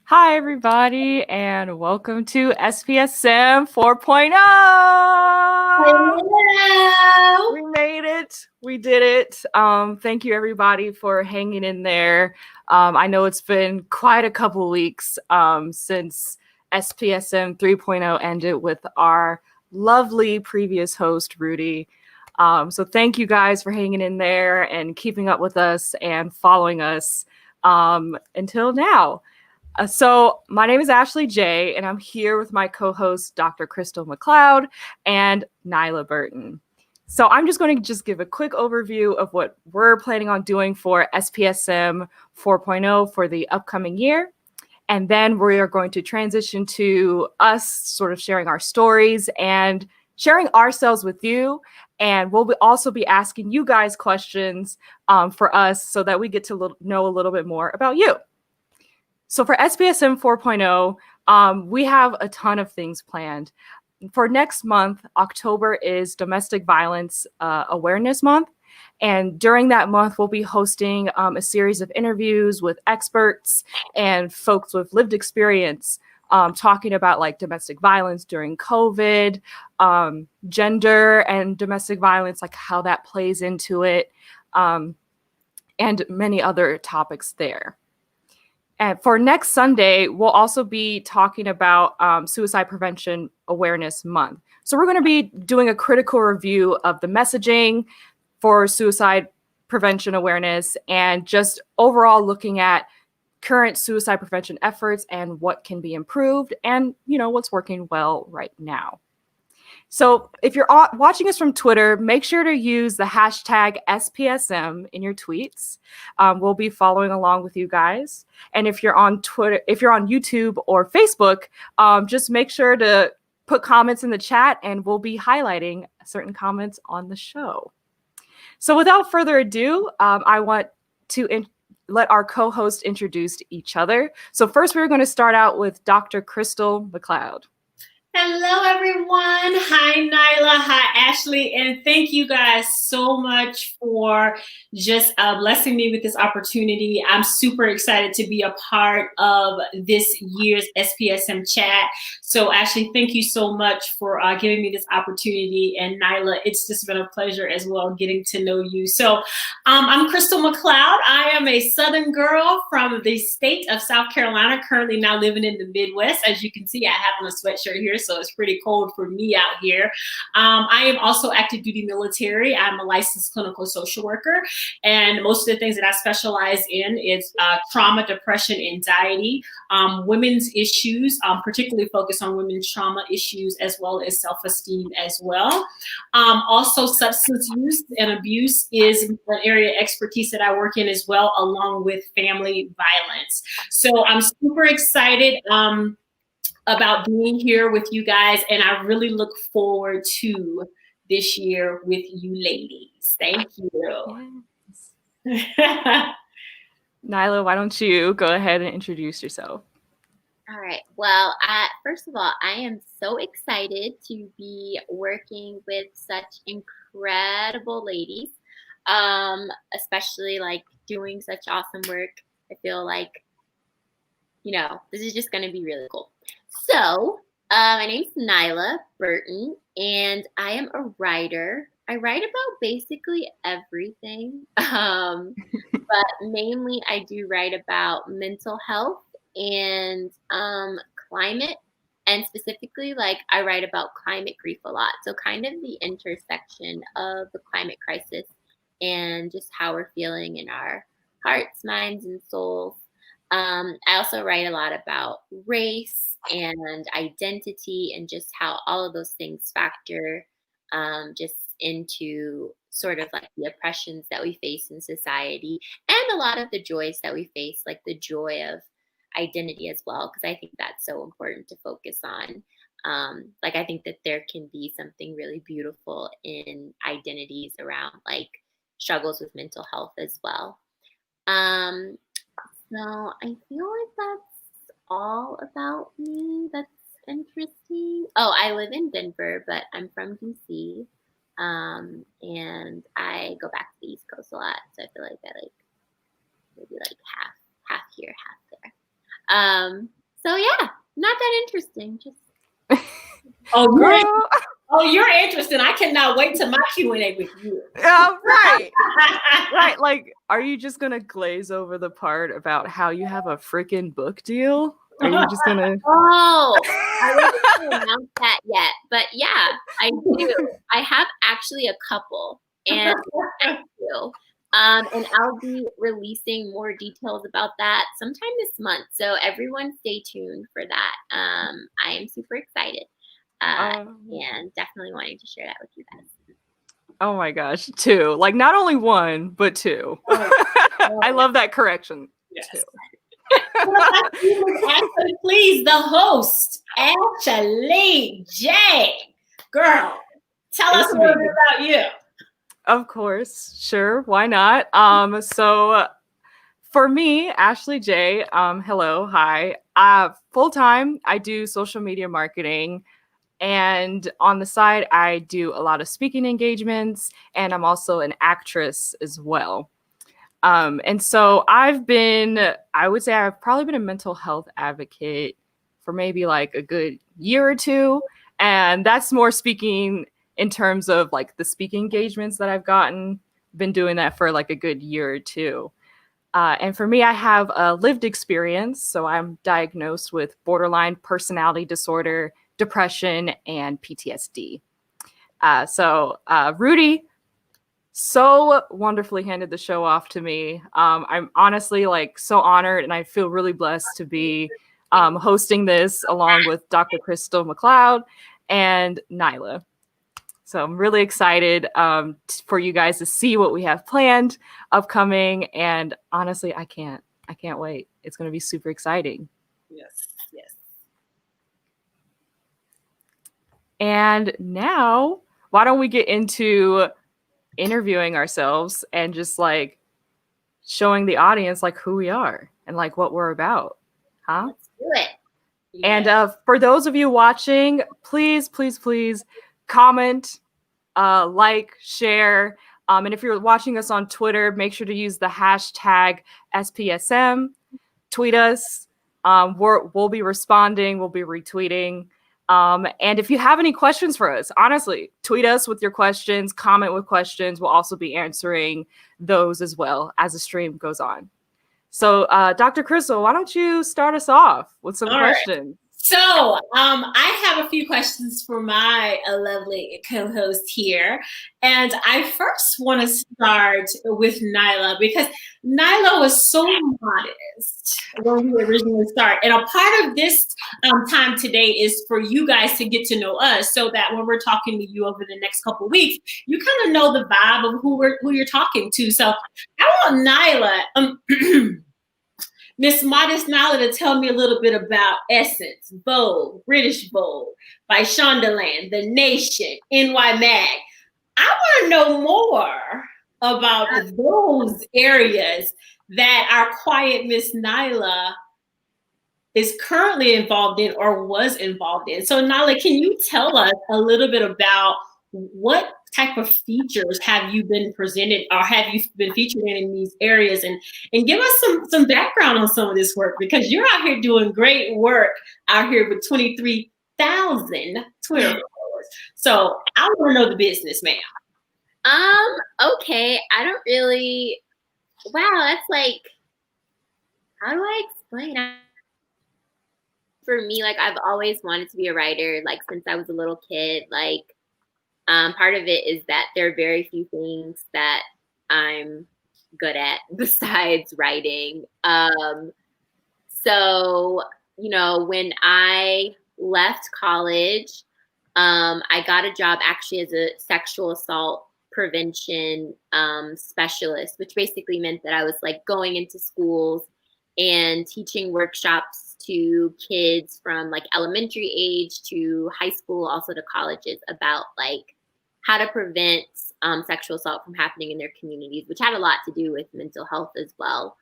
Hi, everybody, and welcome to SPSM 4.0. Hello. We made it. We did it. Thank you, everybody, for hanging in there. I know it's been quite a couple weeks since SPSM 3.0 ended with our lovely previous host, Rudy. So thank you guys for hanging in there and keeping up with us and following us until now. So my name is Ashley Jaye, and I'm here with my co-host, Dr. Crystal McLeod and Nylah Burton. So I'm just going to give a quick overview of what we're planning on doing for SPSM 4.0 for the upcoming year. And then we are going to transition to us sort of sharing our stories and sharing ourselves with you. And we'll also be asking you guys questions for us so that we get to know a little bit more about you. So for SPSM 4.0, we have a ton of things planned. For next month, October is Domestic Violence Awareness Month. And during that month, we'll be hosting a series of interviews with experts and folks with lived experience talking about like domestic violence during COVID, gender and domestic violence, like how that plays into it, and many other topics there. And for next Sunday, we'll also be talking about Suicide Prevention Awareness Month. So we're going to be doing a critical review of the messaging for suicide prevention awareness and just overall looking at current suicide prevention efforts and what can be improved and, what's working well right now. So if you're watching us from Twitter, make sure to use the hashtag SPSM in your tweets. We'll be following along with you guys. And if you're on Twitter, if you're on YouTube or Facebook, just make sure to put comments in the chat and we'll be highlighting certain comments on the show. So without further ado, I want to let our co-hosts introduce each other. So first, we're going to start out with Dr. Crystal McLeod. Hello, everyone. Hi, Nylah. Hi, Ashley. And thank you guys so much for just blessing me with this opportunity. I'm super excited to be a part of this year's SPSM chat. So, Ashley, thank you so much for giving me this opportunity. And Nylah, it's just been a pleasure as well getting to know you. So, I'm Crystal McLeod. I am a Southern girl from the state of South Carolina, currently now living in the Midwest. As you can see, I have on a sweatshirt here, so it's pretty cold for me out here. I am also active duty military. I'm a licensed clinical social worker, and most of the things that I specialize in is trauma, depression, anxiety, women's issues, particularly focused on women's trauma issues, as well as self-esteem as well. Also, substance use and abuse is an area of expertise that I work in as well, along with family violence. So I'm super excited about being here with you guys, and I really look forward to this year with you ladies. Thank you. Yes. Nylah, why don't you go ahead and introduce yourself? All right. Well, first of all, I am so excited to be working with such incredible ladies, especially like doing such awesome work. I feel like, this is just going to be really cool. So, my name's Nylah Burton, and I am a writer. I write about basically everything, but mainly I do write about mental health and climate, and specifically like I write about climate grief a lot. So kind of the intersection of the climate crisis and just how we're feeling in our hearts, minds, and souls. I also write a lot about race and identity and just how all of those things factor just into sort of like the oppressions that we face in society and a lot of the joys that we face, like the joy of identity as well, because I think that's so important to focus on. Like I think that there can be something really beautiful in identities around like struggles with mental health as well. So I feel like that's all about me that's interesting. Oh, I live in Denver, but I'm from DC. And I go back to the East Coast a lot. So I feel like I like maybe like half here, half there. So yeah, not that interesting. Just Oh, Girl. you're interested. I cannot wait to my Q&A with you. Right. Right. Like, are you just gonna glaze over the part about how you have a freaking book deal? Are you just gonna Oh, I wasn't announce that yet, but yeah, I do. I have actually a couple, and I do. And I'll be releasing more details about that sometime this month. So everyone, stay tuned for that. I am super excited, and definitely wanting to share that with you guys. Oh my gosh, 2. Like, not only 1, but 2. I love that correction. Yes. 2. Ashley, please, the host, Ashley Jaye. Girl, tell us a little bit about you. Of course, sure, why not? So for me, Ashley Jaye, hello, hi. Full time, I do social media marketing, and on the side, I do a lot of speaking engagements, and I'm also an actress as well. And so I would say I've probably been a mental health advocate for maybe like a good year or 2. And that's more speaking in terms of like the speaking engagements that I've gotten. Been doing that for like a good year or 2. And for me, I have a lived experience. So I'm diagnosed with borderline personality disorder, depression, and PTSD. Rudy so wonderfully handed the show off to me. I'm honestly like so honored, and I feel really blessed to be hosting this along with Dr. Crystal McLeod and Nylah. So I'm really excited for you guys to see what we have planned upcoming, and honestly, I can't wait. It's going to be super exciting. Yes. And now, why don't we get into interviewing ourselves and just like showing the audience like who we are and like what we're about, huh? Let's do it. And for those of you watching, please comment, like, share, and if you're watching us on Twitter, make sure to use the hashtag SPSM. Tweet us. We'll be responding, we'll be retweeting. And if you have any questions for us, honestly, tweet us with your questions, comment with questions. We'll also be answering those as well as the stream goes on. So, Dr. Crystal, why don't you start us off with some questions? So I have a few questions for my lovely co-host here. And I first want to start with Nylah, because Nylah was so modest when we originally started. And a part of this time today is for you guys to get to know us, so that when we're talking to you over the next couple of weeks, you kind of know the vibe of who you're talking to. So I want Nylah, Miss Modest Nylah, to tell me a little bit about Essence, Vogue, British Vogue, by Shondaland, The Nation, NY Mag. I want to know more about those areas that our quiet Miss Nylah is currently involved in or was involved in. So Nylah, can you tell us a little bit about what type of features have you been presented or have you been featured in these areas, and give us some background on some of this work, because you're out here doing great work out here with 23,000 Twitter followers. So I want to know the business, ma'am. Okay. I don't really, wow, that's like, how do I explain? For me, like, I've always wanted to be a writer, like, since I was a little kid. Like, part of it is that there are very few things that I'm good at besides writing. So, you know, when I left college, I got a job actually as a sexual assault prevention specialist, which basically meant that I was like going into schools and teaching workshops to kids from like elementary age to high school, also to colleges, about like how to prevent sexual assault from happening in their communities, which had a lot to do with mental health as well.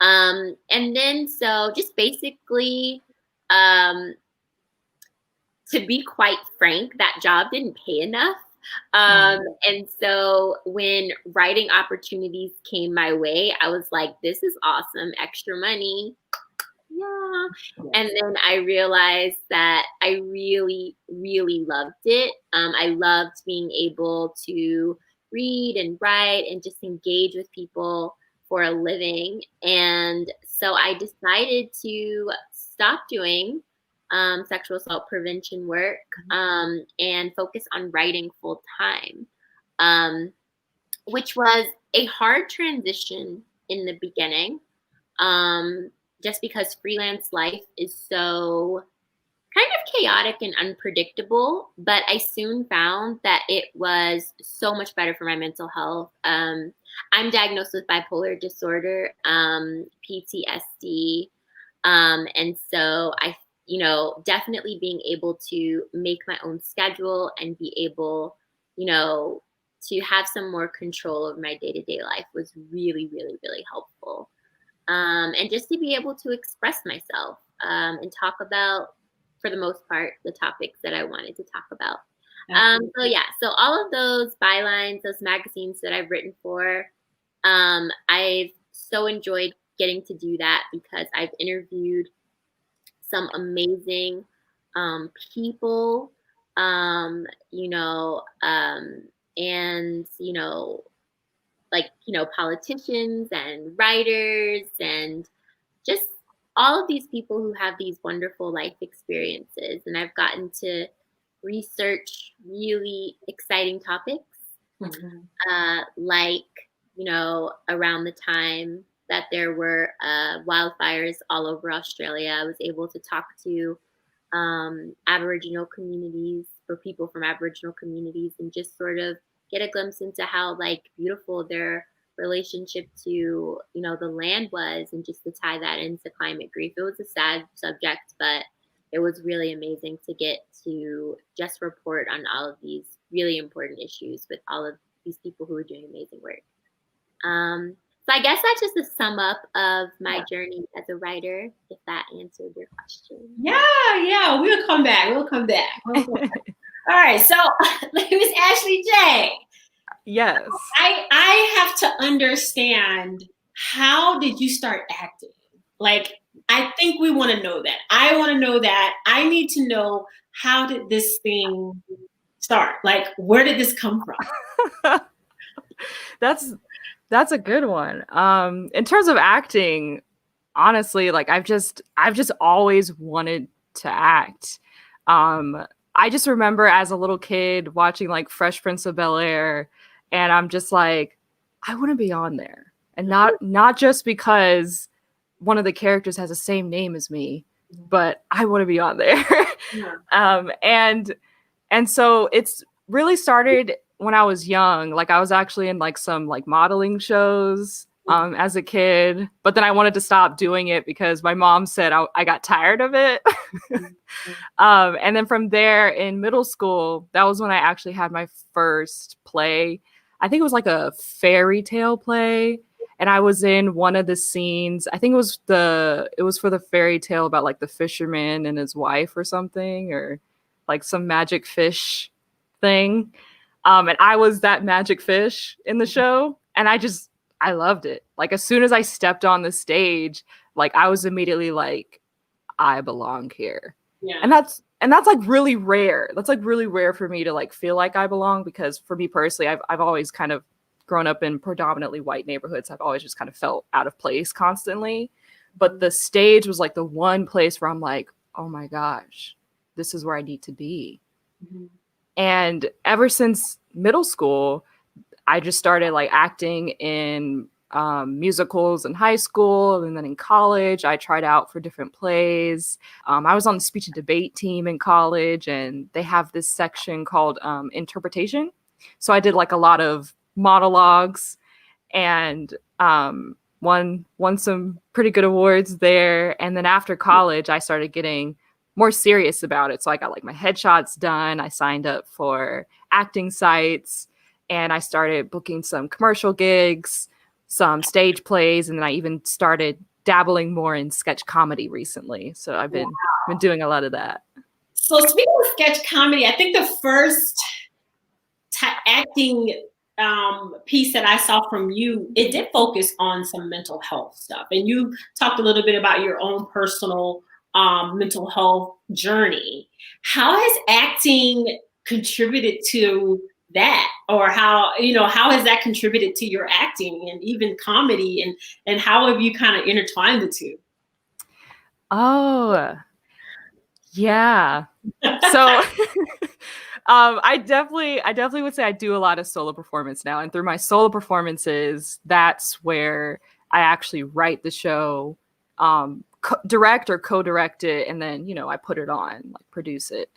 And then, so just basically, to be quite frank, that job didn't pay enough. And so when writing opportunities came my way, I was like, this is awesome, extra money. yeah. Yes. And then I realized that I really, really loved it. I loved being able to read and write and just engage with people for a living. And so I decided to stop doing sexual assault prevention work and focus on writing full time, which was a hard transition in the beginning, just because freelance life is so kind of chaotic and unpredictable. But I soon found that it was so much better for my mental health. I'm diagnosed with bipolar disorder, PTSD. And so definitely being able to make my own schedule and be able, to have some more control of my day-to-day life was really, really, really helpful. And just to be able to express myself and talk about, for the most part, the topics that I wanted to talk about. So all of those bylines, those magazines that I've written for, I've so enjoyed getting to do that because I've interviewed some amazing people, and politicians and writers and just all of these people who have these wonderful life experiences. And I've gotten to research really exciting topics, like, around the time that there were wildfires all over Australia, I was able to talk to Aboriginal communities, for people from Aboriginal communities, and just sort of get a glimpse into how beautiful their relationship to the land was, and just to tie that into climate grief. It was a sad subject, but it was really amazing to get to just report on all of these really important issues with all of these people who are doing amazing work. So I guess that's just a sum up of my journey as a writer, if that answered your question. Yeah, we'll come back. All right, so Miss Ashley Jaye. Yes. I have to understand, how did you start acting? I think we want to know that. I want to know that. I need to know, how did this thing start? Where did this come from? That's a good one. In terms of acting, honestly, I've just always wanted to act. I just remember as a little kid watching Fresh Prince of Bel-Air, and I'm just I want to be on there, and not just because one of the characters has the same name as me, but I want to be on there. And so it's really started when I was young. I was actually in some modeling shows as a kid, but then I wanted to stop doing it because my mom said I got tired of it. And then from there, in middle school, that was when I actually had my first play. I think it was a fairy tale play, and I was in one of the scenes. I think it was for the fairy tale about the fisherman and his wife or something, or some magic fish thing. And I was that magic fish in the show, and I loved it. As soon as I stepped on the stage, I was immediately I belong here. Yeah. And that's really rare. That's really rare for me to feel like I belong, because for me personally, I've always kind of grown up in predominantly white neighborhoods. I've always just kind of felt out of place constantly. But the stage was the one place where I'm oh my gosh, this is where I need to be. Mm-hmm. And ever since middle school, I just started acting in musicals in high school, and then in college I tried out for different plays. I was on the speech and debate team in college, and they have this section called interpretation. So I did a lot of monologues, and won some pretty good awards there. And then after college, I started getting more serious about it. So I got my headshots done. I signed up for acting sites, and I started booking some commercial gigs, some stage plays, and then I even started dabbling more in sketch comedy recently. So I've been doing a lot of that. So speaking of sketch comedy, I think the first acting piece that I saw from you, it did focus on some mental health stuff. And you talked a little bit about your own personal mental health journey. How has acting contributed to that? Or how has that contributed to your acting and even comedy? And how have you kind of intertwined the two? Oh, yeah. So I definitely would say I do a lot of solo performance now. And through my solo performances, that's where I actually write the show, direct or co-direct it, and then, I put it on, like produce it.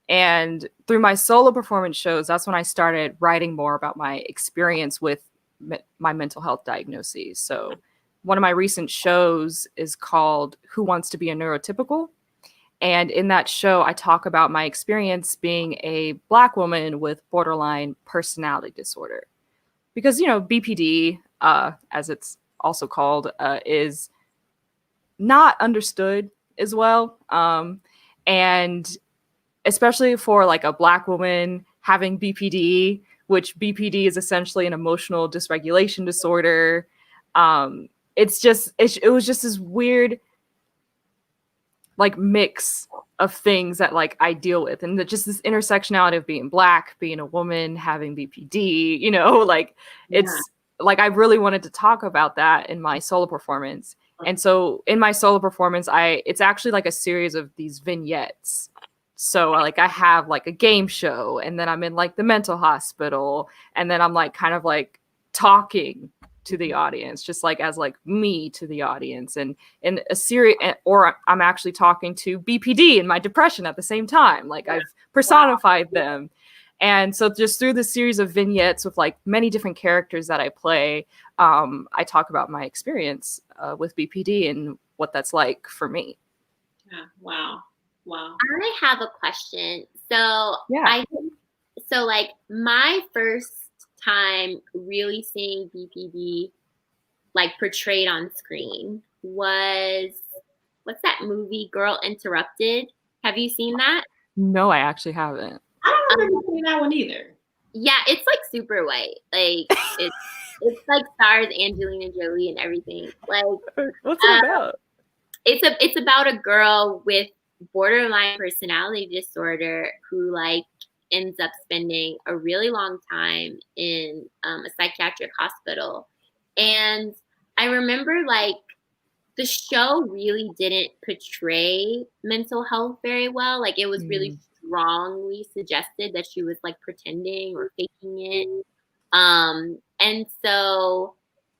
And through my solo performance shows, that's when I started writing more about my experience with my mental health diagnoses. So one of my recent shows is called Who Wants to Be a Neurotypical? And in that show, I talk about my experience being a Black woman with borderline personality disorder. Because, BPD, as it's also called, is not understood as well. And especially for like a Black woman having BPD, which BPD is essentially an emotional dysregulation disorder. It was just this weird like mix of things that like I deal with, and just this intersectionality of being Black, being a woman, having BPD, it's like I really wanted to talk about that in my solo performance. And so in my solo performance, it's actually like a series of these vignettes. So like I have like a game show, and then I'm in like the mental hospital, and then I'm like kind of like talking to the audience, just like as like me to the audience, and in a series, or I'm actually talking to BPD and my depression at the same time. Like I've personified them. And so just through the series of vignettes with like many different characters that I play, I talk about my experience with BPD and what that's like for me. Yeah. Wow. I have a question. So like my first time really seeing BPD like portrayed on screen was, what's that movie, Girl Interrupted? Have you seen that? No, I actually haven't. I don't remember seeing that one either. Yeah, it's like super white. Like it's like stars Angelina Jolie and everything. Like what's it about? It's about a girl with borderline personality disorder who like ends up spending a really long time in a psychiatric hospital. And I remember like the show really didn't portray mental health very well. Like it was really strongly suggested that she was like pretending or faking it. And so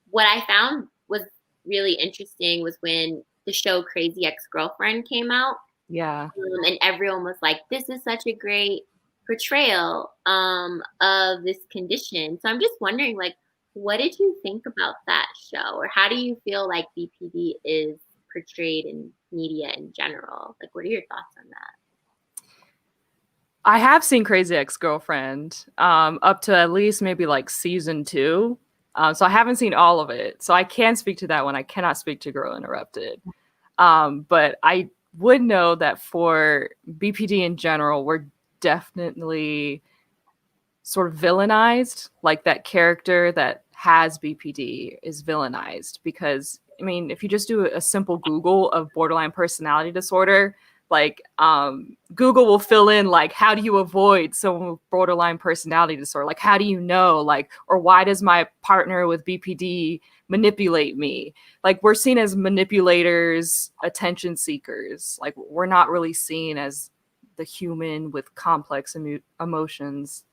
what I found was really interesting was when the show Crazy Ex-Girlfriend came out. Yeah. And everyone was like, this is such a great portrayal of this condition. So I'm just wondering, like, what did you think about that show? Or how do you feel like BPD is portrayed in media in general? Like, what are your thoughts on that? I have seen Crazy Ex-Girlfriend up to at least maybe like season 2. So I haven't seen all of it. So I can speak to that one. I cannot speak to Girl Interrupted. But I would know that for BPD in general, we're definitely sort of villainized. Like that character that has BPD is villainized because, I mean, if you just do a simple Google of borderline personality disorder, like Google will fill in like, how do you avoid someone with borderline personality disorder? Like, how do you know? Like, or why does my partner with BPD manipulate me? Like, we're seen as manipulators, attention seekers. Like, we're not really seen as the human with complex emotions,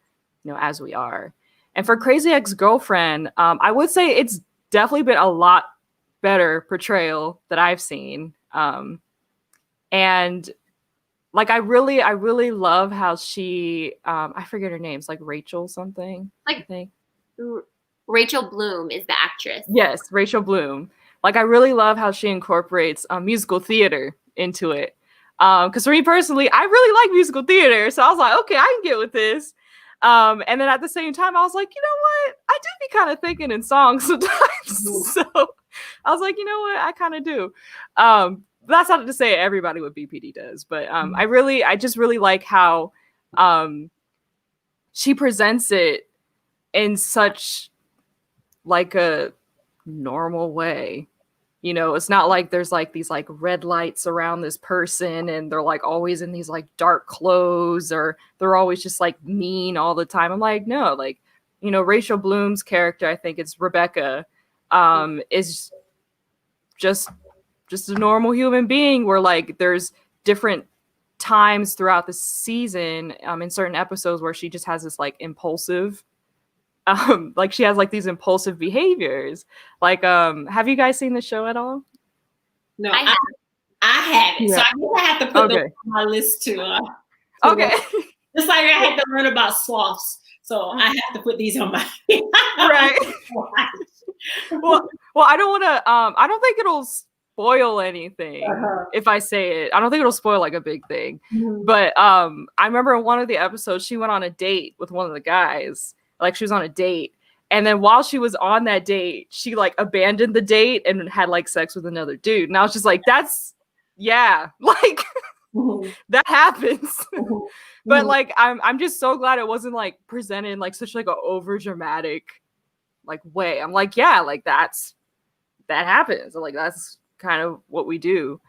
as we are. And for Crazy Ex-Girlfriend, I would say it's definitely been a lot better portrayal that I've seen. And like, I really love how she, I forget her name. It's like Rachel something, I think. Rachel Bloom is the actress. Yes, Rachel Bloom. Like, I really love how she incorporates musical theater into it. Because for me personally, I really like musical theater. So I was like, okay, I can get with this. And then at the same time, I was like, you know what? I do be kind of thinking in songs sometimes. So I was like, you know what? I kind of do. That's not to say everybody with BPD does, but I just really like how she presents it in such like a normal way. You know, it's not like there's like these like red lights around this person and they're like always in these like dark clothes, or they're always just like mean all the time. I'm like, no, like, you know, Rachel Bloom's character, I think it's Rebecca, is just a normal human being, where like there's different times throughout the season, in certain episodes, where she just has this like impulsive like she has like these impulsive behaviors. Like, have you guys seen the show at all? No, I haven't. Yeah. So I guess I have to put them on my list too. Okay. Just like I had to learn about sloths. So I have to put these on my right. well, I don't want to. I don't think it'll spoil anything if I say it. I don't think it'll spoil like a big thing. Mm-hmm. But I remember in one of the episodes, she went on a date with one of the guys. Like she was on a date, and then while she was on that date, she like abandoned the date and had like sex with another dude. And I was just like, that's like that happens. But like I'm just so glad it wasn't like presented in like such like an over dramatic like way. I'm like, yeah, like that happens. Like that's kind of what we do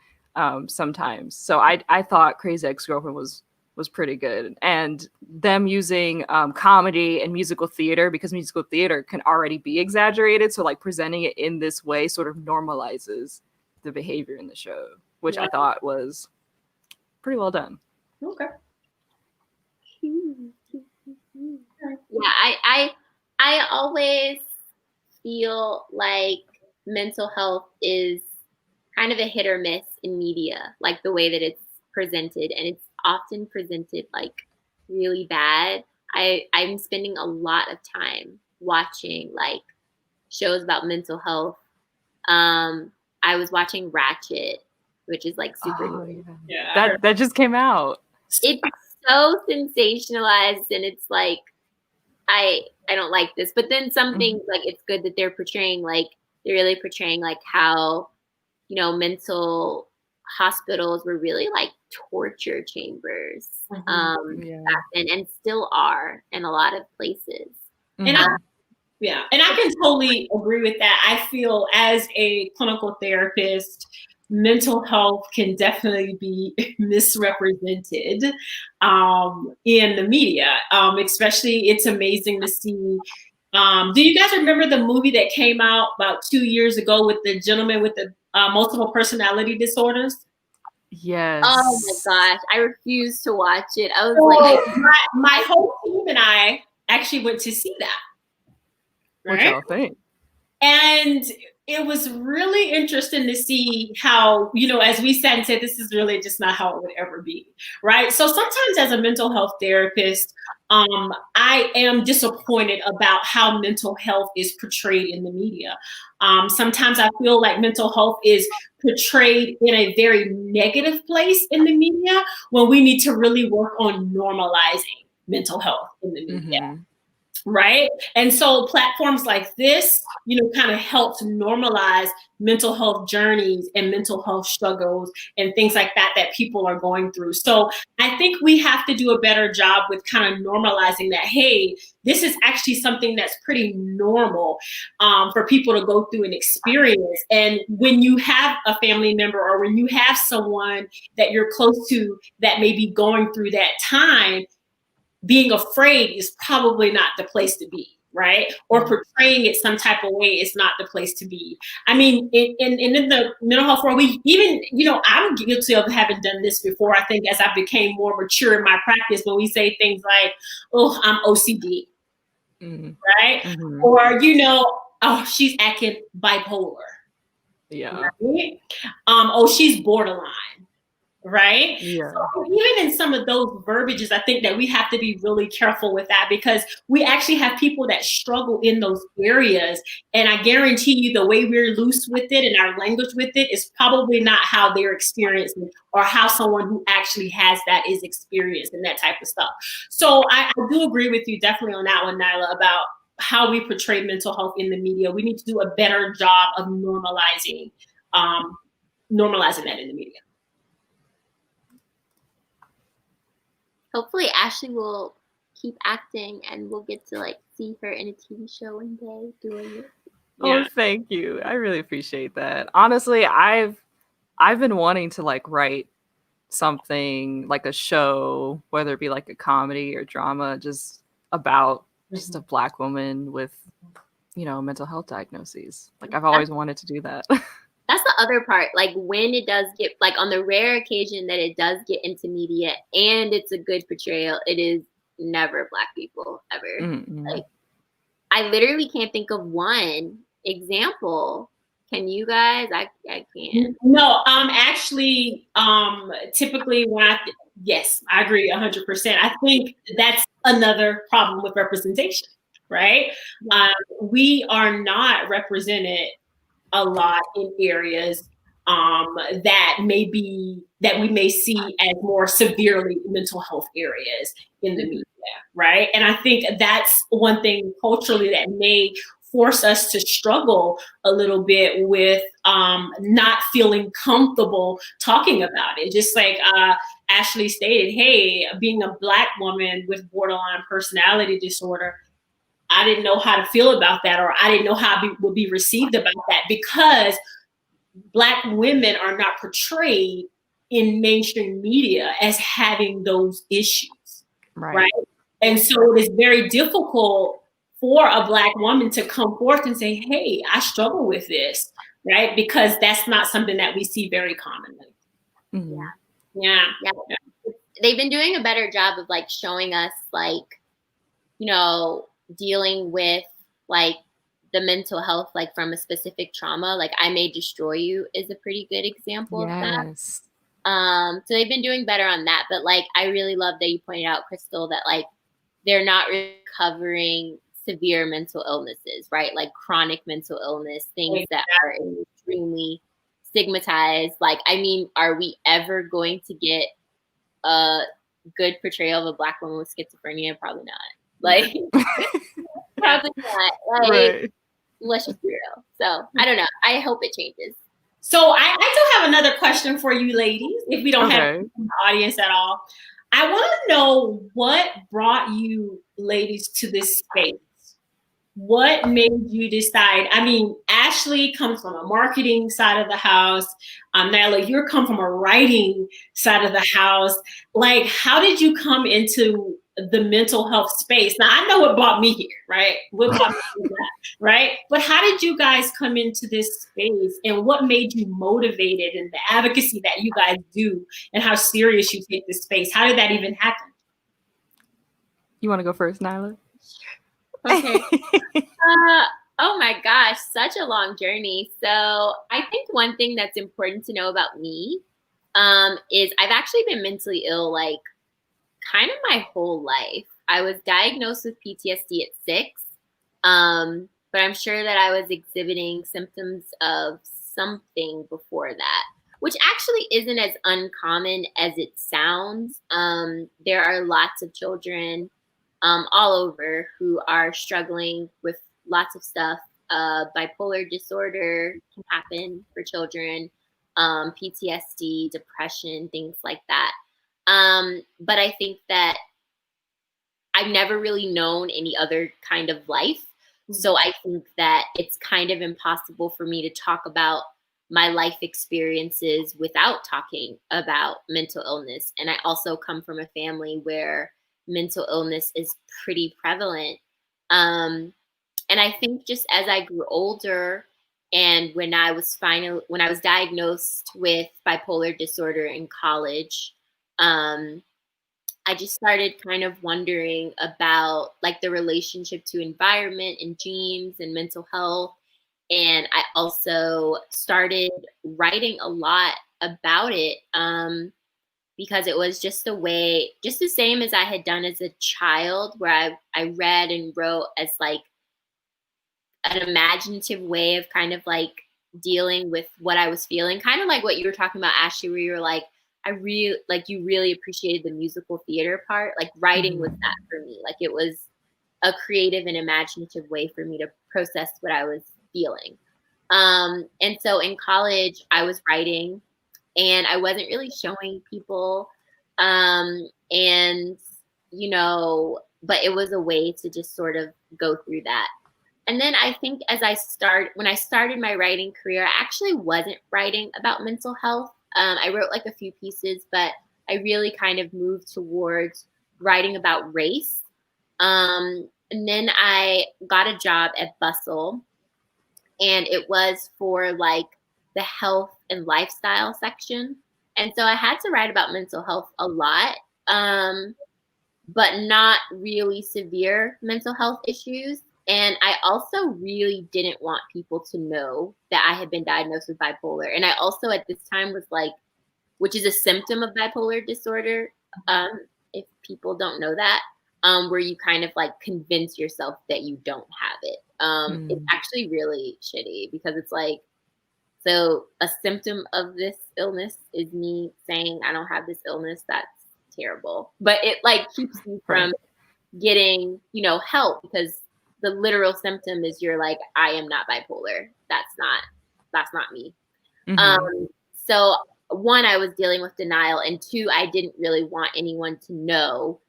sometimes. So I thought Crazy Ex-Girlfriend was pretty good, and them using comedy and musical theater, because musical theater can already be exaggerated, so like presenting it in this way sort of normalizes the behavior in the show, which I thought was pretty well done. Okay. Yeah, I always feel like mental health is kind of a hit or miss in media, like the way that it's presented, and it's often presented like really bad. I'm spending a lot of time watching like shows about mental health. I was watching Ratchet, which is like super that just came out. It's so sensationalized, and it's like I don't like this. But then some things, like it's good that they're really portraying like how, you know, mental hospitals were really like torture chambers back then, and still are in a lot of places. And I can totally agree with that. I feel as a clinical therapist, mental health can definitely be misrepresented in the media. Especially, it's amazing to see. Do you guys remember the movie that came out about 2 years ago with the gentleman with the multiple personality disorders? Yes. Oh my gosh, I refused to watch it. I was like, my whole team and I actually went to see that. Right? What y'all think? And it was really interesting to see how, you know, as we sat and said, this is really just not how it would ever be, right? So sometimes as a mental health therapist, I am disappointed about how mental health is portrayed in the media. Sometimes I feel like mental health is portrayed in a very negative place in the media, when we need to really work on normalizing mental health in the media. Right. And so platforms like this, you know, kind of help to normalize mental health journeys and mental health struggles and things like that people are going through. So I think we have to do a better job with kind of normalizing that, hey, this is actually something that's pretty normal for people to go through and experience. And when you have a family member, or when you have someone that you're close to that may be going through that time, being afraid is probably not the place to be, right? Or portraying it some type of way is not the place to be. I mean, in the mental health world, we even, you know, I'm guilty of having done this before. I think as I became more mature in my practice, when we say things like, oh, I'm OCD, right? Or, you know, oh, she's acting bipolar. Yeah. Right? Oh, she's borderline. Right? Yeah. So even in some of those verbiages, I think that we have to be really careful with that, because we actually have people that struggle in those areas. And I guarantee you the way we're loose with it and our language with it is probably not how they're experiencing, or how someone who actually has that is experiencing that type of stuff. So I do agree with you definitely on that one, Nylah, about how we portray mental health in the media. We need to do a better job of normalizing that in the media. Hopefully Ashley will keep acting, and we'll get to like see her in a TV show one day doing it. Oh, thank you. I really appreciate that. Honestly, I've been wanting to like write something like a show, whether it be like a comedy or drama, just about just a Black woman with, you know, mental health diagnoses. Like I've always wanted to do that. That's the other part. Like when it does get, like on the rare occasion that it does get into media and it's a good portrayal, it is never Black people ever. Mm-hmm. Like I literally can't think of one example. Can you guys? I can't. No, actually, typically when yes, I agree 100%. I think that's another problem with representation, right? We are not represented a lot in areas that we may see as more severely mental health areas in the media, right? And I think that's one thing culturally that may force us to struggle a little bit with not feeling comfortable talking about it. Just like Ashley stated, hey, being a Black woman with borderline personality disorder, I didn't know how to feel about that, or I didn't know how it would be received about that, because Black women are not portrayed in mainstream media as having those issues, right? And so it is very difficult for a Black woman to come forth and say, hey, I struggle with this, right? Because that's not something that we see very commonly. Mm-hmm. Yeah. They've been doing a better job of like showing us like, you know, dealing with like the mental health, like from a specific trauma. Like I May Destroy You is a pretty good example of that. So they've been doing better on that. But like, I really love that you pointed out, Crystal, that like, they're not really covering severe mental illnesses, right? Like chronic mental illness, things that are extremely stigmatized. Like, I mean, are we ever going to get a good portrayal of a Black woman with schizophrenia? Probably not. Like, probably not. Like, let's just be real. So, I don't know. I hope it changes. So, I do have another question for you ladies, if we don't have an audience at all. I want to know what brought you ladies to this space. What made you decide? I mean, Ashley comes from a marketing side of the house. Nylah, you come from a writing side of the house. Like, how did you come into the mental health space? Now, I know what brought me here, right? What brought me to that, right? But how did you guys come into this space, and what made you motivated, and the advocacy that you guys do, and how serious you take this space? How did that even happen? You want to go first, Nylah? Okay. Oh my gosh, such a long journey. So I think one thing that's important to know about me is I've actually been mentally ill like kind of my whole life. I was diagnosed with PTSD at 6, but I'm sure that I was exhibiting symptoms of something before that, which actually isn't as uncommon as it sounds. There are lots of children all over who are struggling with lots of stuff. Bipolar disorder can happen for children, PTSD, depression, things like that. But I think that I've never really known any other kind of life. So I think that it's kind of impossible for me to talk about my life experiences without talking about mental illness. And I also come from a family where mental illness is pretty prevalent. And I think just as I grew older, and when I was diagnosed with bipolar disorder in college, I just started kind of wondering about like the relationship to environment and genes and mental health. And I also started writing a lot about it because it was just a way, just the same as I had done as a child, where I read and wrote as like an imaginative way of kind of like dealing with what I was feeling. Kind of like what you were talking about, Ashley, where you were like, you really appreciated the musical theater part. Like writing was that for me. Like it was a creative and imaginative way for me to process what I was feeling. And so in college, I was writing and I wasn't really showing people. And, you know, but it was a way to just sort of go through that. And then I think when I started my writing career, I actually wasn't writing about mental health. I wrote like a few pieces, but I really kind of moved towards writing about race. And then I got a job at Bustle, and it was for like the health and lifestyle section. And so I had to write about mental health a lot, but not really severe mental health issues. And I also really didn't want people to know that I had been diagnosed with bipolar. And I also at this time was like, which is a symptom of bipolar disorder, if people don't know that, where you kind of like convince yourself that you don't have it. It's actually really shitty because it's like, so a symptom of this illness is me saying I don't have this illness. That's terrible. But it like keeps you from getting, help, because the literal symptom is you're like, I am not bipolar. That's not me. So one, I was dealing with denial, and two, I didn't really want anyone to know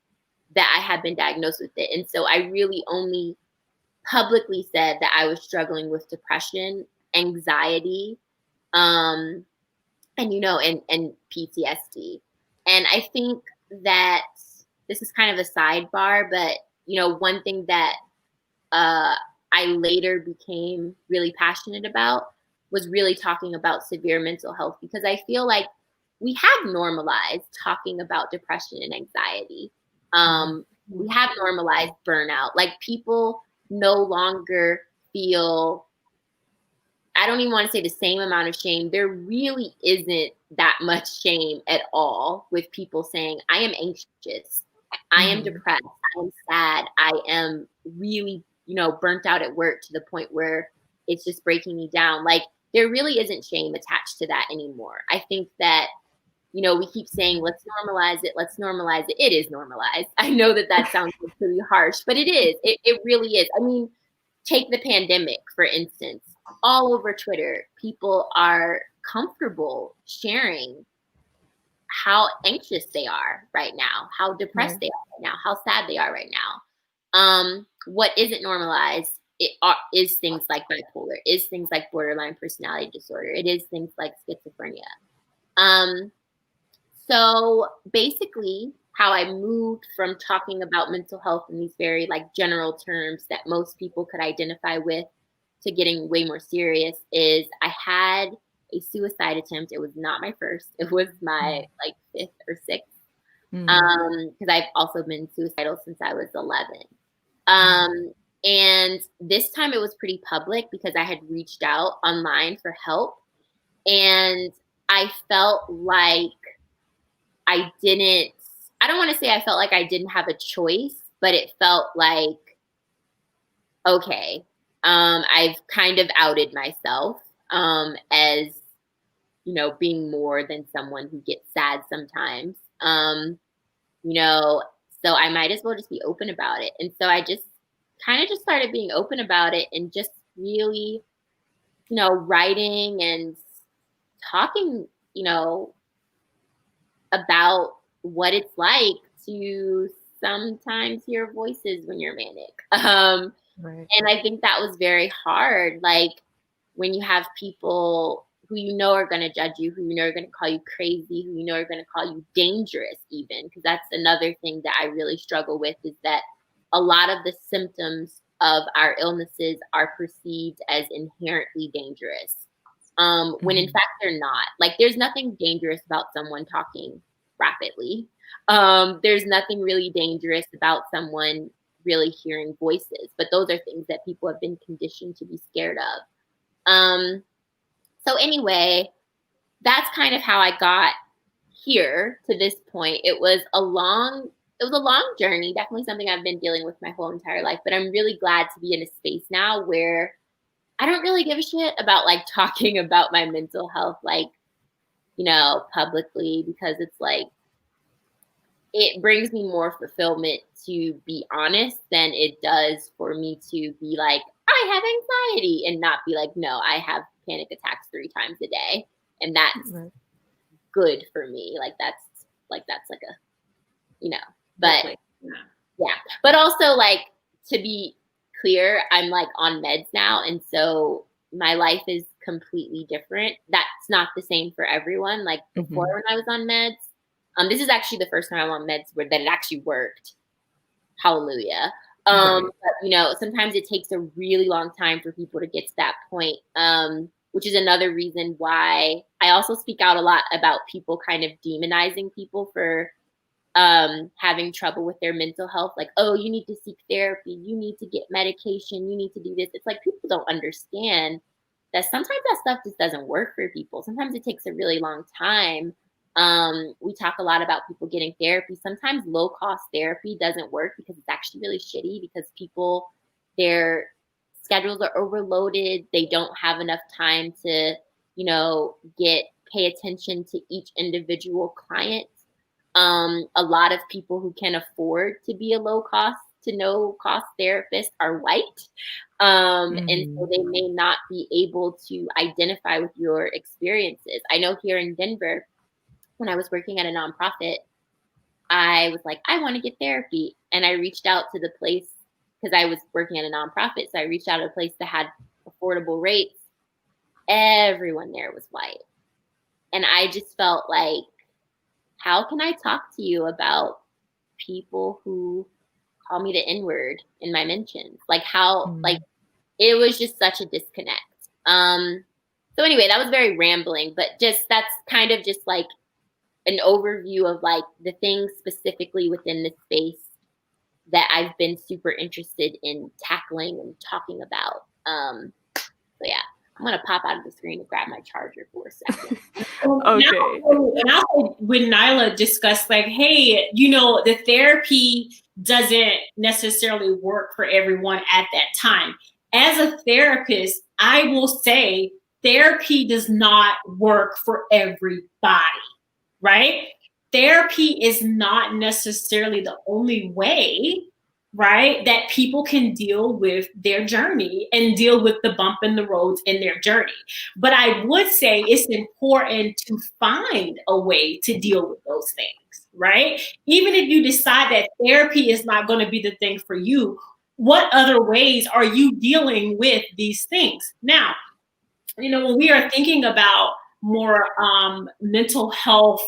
that I had been diagnosed with it. And so I really only publicly said that I was struggling with depression, anxiety, and PTSD. And I think that this is kind of a sidebar, but one thing that I later became really passionate about was really talking about severe mental health, because I feel like we have normalized talking about depression and anxiety. We have normalized burnout. Like people no longer feel, I don't even want to say the same amount of shame. There really isn't that much shame at all with people saying, I am anxious, I am depressed, I am sad, I am really, burnt out at work to the point where it's just breaking me down. Like there really isn't shame attached to that anymore. I think that, we keep saying, let's normalize it. Let's normalize it. It is normalized. I know that sounds pretty harsh, but it is. It really is. I mean, take the pandemic, for instance. All over Twitter, people are comfortable sharing how anxious they are right now, how depressed they are right now, how sad they are right now. What isn't normalized is things like bipolar, is things like borderline personality disorder. It is things like schizophrenia. So basically, how I moved from talking about mental health in these very like general terms that most people could identify with to getting way more serious is I had a suicide attempt. It was not my first. It was my like fifth or sixth. Because I've also been suicidal since I was 11. And this time it was pretty public because I had reached out online for help. And I felt like I don't want to say I felt like I didn't have a choice, but it felt like, okay, I've kind of outed myself as, being more than someone who gets sad sometimes, so I might as well just be open about it. And so I just kind of just started being open about it and just really, writing and talking, about what it's like to sometimes hear voices when you're manic. And I think that was very hard. Like when you have people who are going to judge you, who are going to call you crazy, who are going to call you dangerous even, because that's another thing that I really struggle with, is that a lot of the symptoms of our illnesses are perceived as inherently dangerous. When in fact they're not. Like there's nothing dangerous about someone talking rapidly. There's nothing really dangerous about someone really hearing voices, but those are things that people have been conditioned to be scared of. So anyway, that's kind of how I got here to this point. It was a long journey, definitely something I've been dealing with my whole entire life, but I'm really glad to be in a space now where I don't really give a shit about like talking about my mental health, like, publicly, because it's like, it brings me more fulfillment to be honest than it does for me to be like, I have anxiety, and not be like, no, I have panic attacks 3 times a day. And that's good for me. Like that's like a, but Yeah. But also, like, to be clear, I'm like on meds now. And so my life is completely different. That's not the same for everyone. Like before when I was on meds, this is actually the first time I'm on meds that it actually worked. Hallelujah. But, you know, sometimes it takes a really long time for people to get to that point, which is another reason why I also speak out a lot about people kind of demonizing people for having trouble with their mental health. Like, oh, you need to seek therapy. You need to get medication. You need to do this. It's like people don't understand that sometimes that stuff just doesn't work for people. Sometimes it takes a really long time. We talk a lot about people getting therapy. Sometimes low cost therapy doesn't work because it's actually really shitty because people, their schedules are overloaded. They don't have enough time to, you know, pay attention to each individual client. A lot of people who can afford to be a low cost to no cost therapist are white. And so they may not be able to identify with your experiences. I know here in Denver, when I was working at a nonprofit, I was like, I want to get therapy. And I reached out to the place because I was working at a nonprofit. So I reached out to a place that had affordable rates. Everyone there was white. And I just felt like, how can I talk to you about people who call me the N-word in my mentions? Like how, like, it was just such a disconnect. So anyway, that was very rambling, but just, that's kind of just like an overview of like the things specifically within the space that I've been super interested in tackling and talking about. So yeah, I'm gonna pop out of the screen and grab my charger for a second. Okay. And also when Nylah discussed like, hey, you know, the therapy doesn't necessarily work for everyone at that time. As a therapist, I will say therapy does not work for everybody, right? Therapy is not necessarily the only way, right, that people can deal with their journey and deal with the bump in the roads in their journey. But I would say it's important to find a way to deal with those things, right? Even if you decide that therapy is not going to be the thing for you, what other ways are you dealing with these things? Now, you know, when we are thinking about more mental health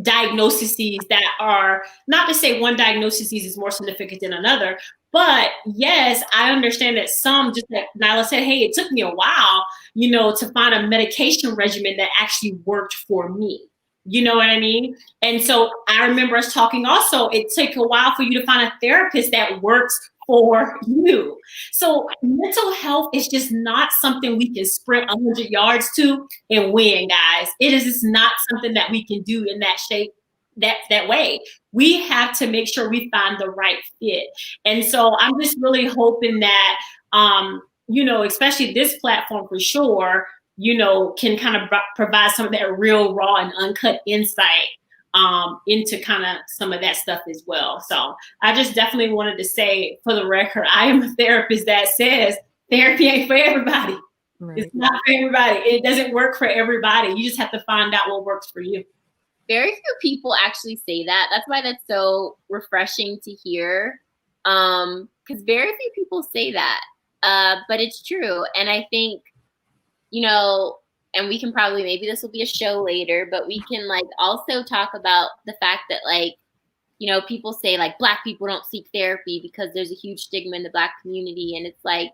diagnoses that are, not to say one diagnosis is more significant than another, but yes, I understand that some, just like Nylah said, hey, it took me a while, you know, to find a medication regimen that actually worked for me. You know what I mean? And so I remember us talking also, it took a while for you to find a therapist that works for you. So mental health is just not something we can sprint 100 yards to and win, guys. It is just not something that we can do in that shape, that way. We have to make sure we find the right fit. And so I'm just really hoping that, you know, especially this platform for sure, you know, can kind of provide some of that real raw and uncut insight into kind of some of that stuff as well. So I just definitely wanted to say, for the record, I am a therapist that says therapy ain't for everybody. Right. It's not for everybody. It doesn't work for everybody. You just have to find out what works for you. Very few people actually say that. That's why that's so refreshing to hear. Because very few people say that. But it's true. And I think, you know, and we can probably, maybe this will be a show later, but we can like also talk about the fact that like, you know, people say like Black people don't seek therapy because there's a huge stigma in the Black community. And it's like,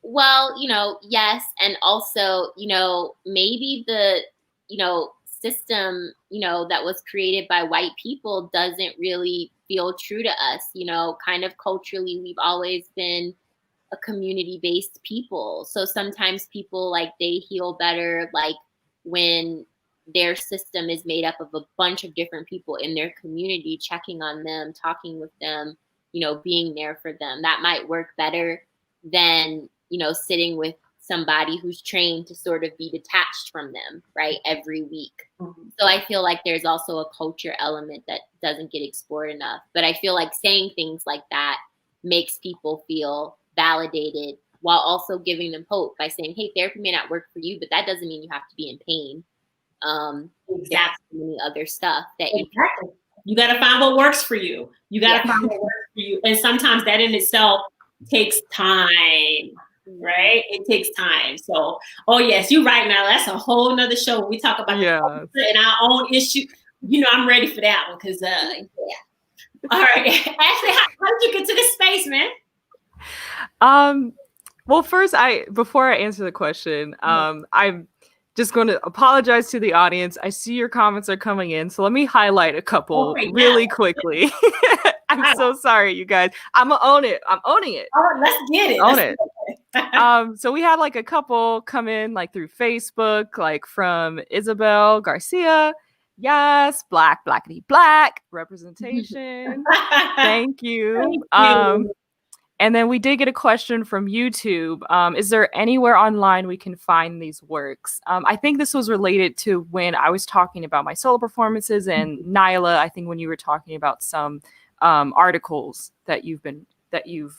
well, you know, yes. And also, you know, maybe the, you know, system, you know, that was created by white people doesn't really feel true to us. You know, kind of culturally, we've always been a community-based people. So sometimes people like they heal better like when their system is made up of a bunch of different people in their community, checking on them, talking with them, you know, being there for them. That might work better than, you know, sitting with somebody who's trained to sort of be detached from them, right, every week. Mm-hmm. So I feel like there's also a culture element that doesn't get explored enough. But I feel like saying things like that makes people feel validated while also giving them hope by saying, hey, therapy may not work for you, but that doesn't mean you have to be in pain. Exactly. There's so many other stuff that you can You got to find what works for you. You got to find what works for you. And sometimes that in itself takes time, right? It takes time. So, oh yes, you're right now. That's a whole nother show. When we talk about the culture and our own issue. You know, I'm ready for that one because, All right, Ashley, how did you get to this space, man? Well, first, before I answer the question, I'm just going to apologize to the audience. I see your comments are coming in, so let me highlight a couple really quickly. I'm so sorry, you guys. I'm gonna own it. I'm owning it. Oh, let's get it. Own it. So we had like a couple come in like through Facebook, like from Isabel Garcia. Yes, blackity black representation. Thank you. And then we did get a question from YouTube. Is there anywhere online we can find these works? I think this was related to when I was talking about my solo performances, and Nylah, I think when you were talking about some articles that you've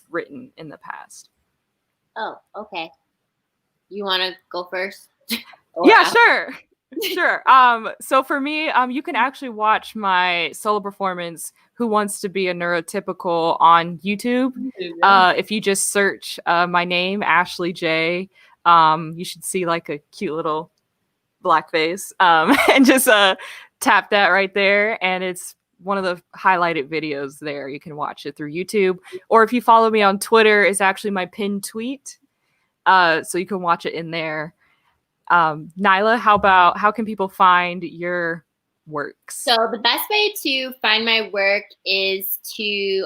written in the past. Oh, okay. You want to go first? Yeah, sure. Sure. So for me, you can actually watch my solo performance, Who Wants to Be a Neurotypical, on YouTube. If you just search my name, Ashley Jaye, you should see like a cute little black face, and just tap that right there. And it's one of the highlighted videos there. You can watch it through YouTube. Or if you follow me on Twitter, it's actually my pinned tweet. So you can watch it in there. Nylah, how can people find your works? So the best way to find my work is to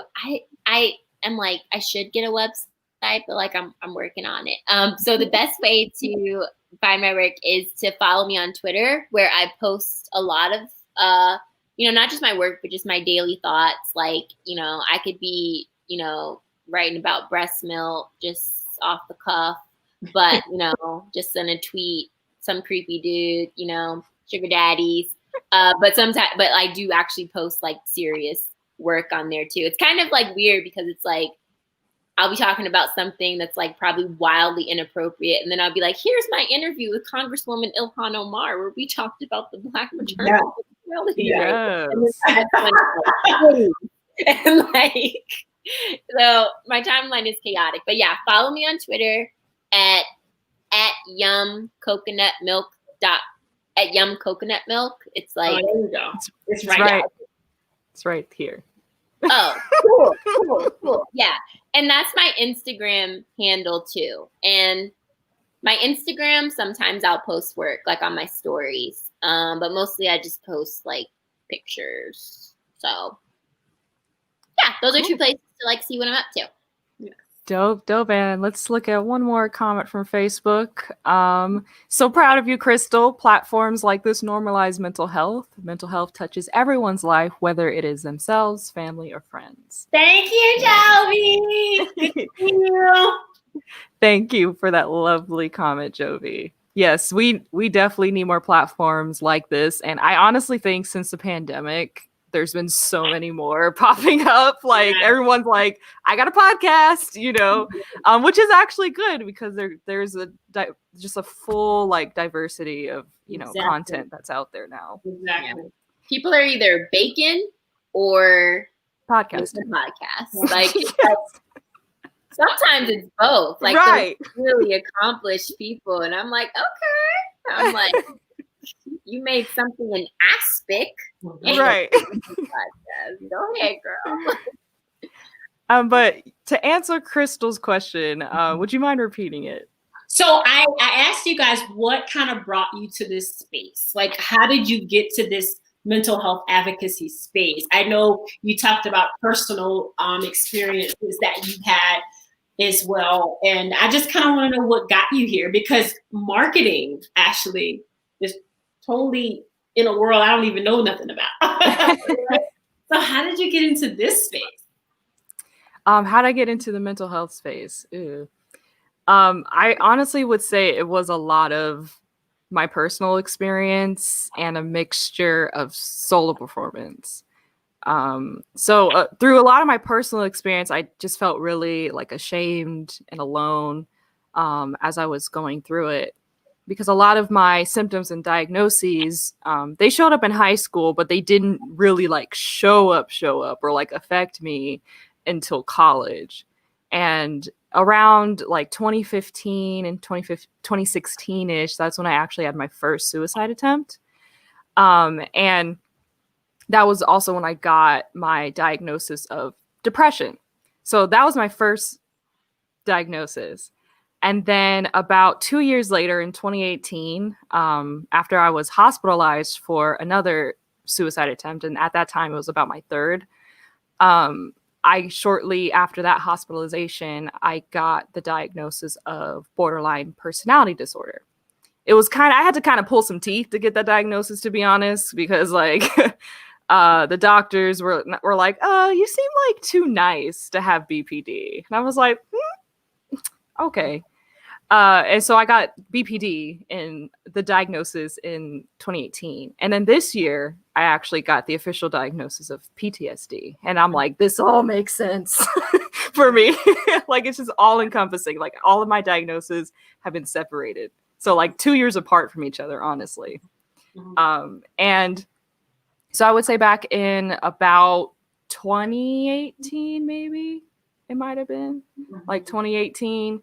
I am like, I should get a website, but like I'm working on it. So the best way to find my work is to follow me on Twitter, where I post a lot of not just my work, but just my daily thoughts. Like, I could be, writing about breast milk just off the cuff, but just in a tweet, some creepy dude, sugar daddies. But I do actually post like serious work on there too. It's kind of like weird because it's like, I'll be talking about something that's like probably wildly inappropriate. And then I'll be like, here's my interview with Congresswoman Ilhan Omar, where we talked about the Black maternal reality. Yes. And like, so my timeline is chaotic, but yeah, follow me on Twitter at Yum Coconut Milk. It's like, there you go. It's right. It's right here. Oh, cool. Yeah. And that's my Instagram handle too. And my Instagram, sometimes I'll post work like on my stories. But mostly I just post like pictures. So yeah, those are two places to like see what I'm up to. Dope. And let's look at one more comment from Facebook. So proud of you, Crystal. Platforms like this normalize mental health. Mental health touches everyone's life, whether it is themselves, family, or friends. Thank you, Jovi. Thank you. Thank you for that lovely comment, Jovi. Yes, we definitely need more platforms like this. And I honestly think since the pandemic, there's been so many more popping up. Like everyone's like, I got a podcast, which is actually good because there's just a full like diversity of content that's out there now. Exactly. Yeah. People are either bacon or podcasting. Like sometimes it's both. Like right. Really accomplished people, and I'm like, okay. I'm like, you made something in aspic. Right. Go ahead, girl. But to answer Crystal's question, would you mind repeating it? So I asked you guys what kind of brought you to this space? Like, how did you get to this mental health advocacy space? I know you talked about personal experiences that you had as well. And I just kind of want to know what got you here, because marketing actually is totally in a world I don't even know nothing about. So how did you get into this space? How did I get into the mental health space? I honestly would say it was a lot of my personal experience and a mixture of solo performance. So through a lot of my personal experience, I just felt really like ashamed and alone as I was going through it. because a lot of my symptoms and diagnoses, they showed up in high school, but they didn't really like show up or like affect me until college. And around like 2015 and 2016-ish, that's when I actually had my first suicide attempt. And that was also when I got my diagnosis of depression. So that was my first diagnosis. And then about 2 years later in 2018, after I was hospitalized for another suicide attempt, and at that time it was about my third, I shortly after that hospitalization, I got the diagnosis of borderline personality disorder. It was I had to kind of pull some teeth to get that diagnosis, to be honest, because like the doctors were like, you seem like too nice to have BPD. And I was like, okay. And so I got BPD in the diagnosis in 2018. And then this year, I actually got the official diagnosis of PTSD. And I'm like, this all makes sense for me. Like, it's just all encompassing. Like, all of my diagnoses have been separated. So, like, 2 years apart from each other, honestly. And so I would say back in about 2018, maybe it might have been like 2018.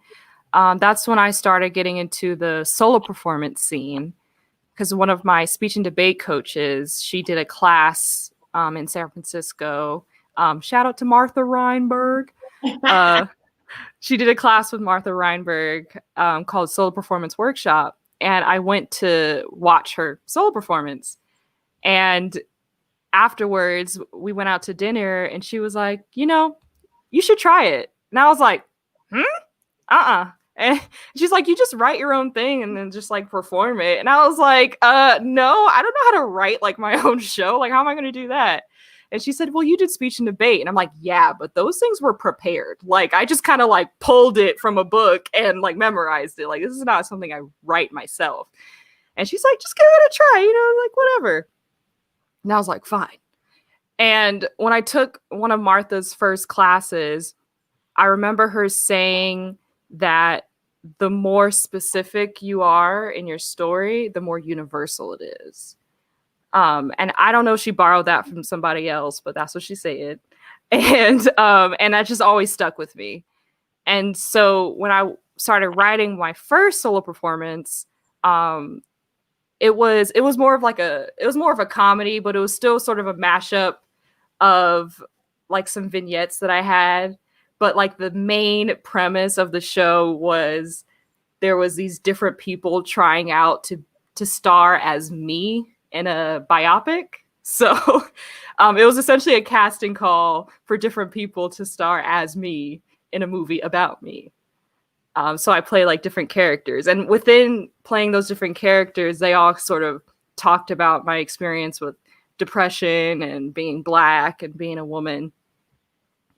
That's when I started getting into the solo performance scene, because one of my speech and debate coaches, she did a class in San Francisco. Shout out to Martha Reinberg. She did a class with Martha Reinberg called Solo Performance Workshop. And I went to watch her solo performance. And afterwards, we went out to dinner and she was like, you should try it. And I was like, And she's like, you just write your own thing and then just like perform it. And I was like, no, I don't know how to write like my own show. Like, how am I going to do that? And she said, well, you did speech and debate. And I'm like, yeah, but those things were prepared. Like, I just kind of like pulled it from a book and like memorized it. Like, this is not something I write myself. And she's like, just give it a try, like whatever. And I was like, fine. And when I took one of Martha's first classes, I remember her saying that the more specific you are in your story, the more universal it is. And I don't know if she borrowed that from somebody else, but that's what she said. And that just always stuck with me. And so when I started writing my first solo performance, it was more of a comedy, but it was still sort of a mashup of like some vignettes that I had. But like the main premise of the show was there was these different people trying out to star as me in a biopic. So it was essentially a casting call for different people to star as me in a movie about me. So I play like different characters. And within playing those different characters, they all sort of talked about my experience with depression and being Black and being a woman.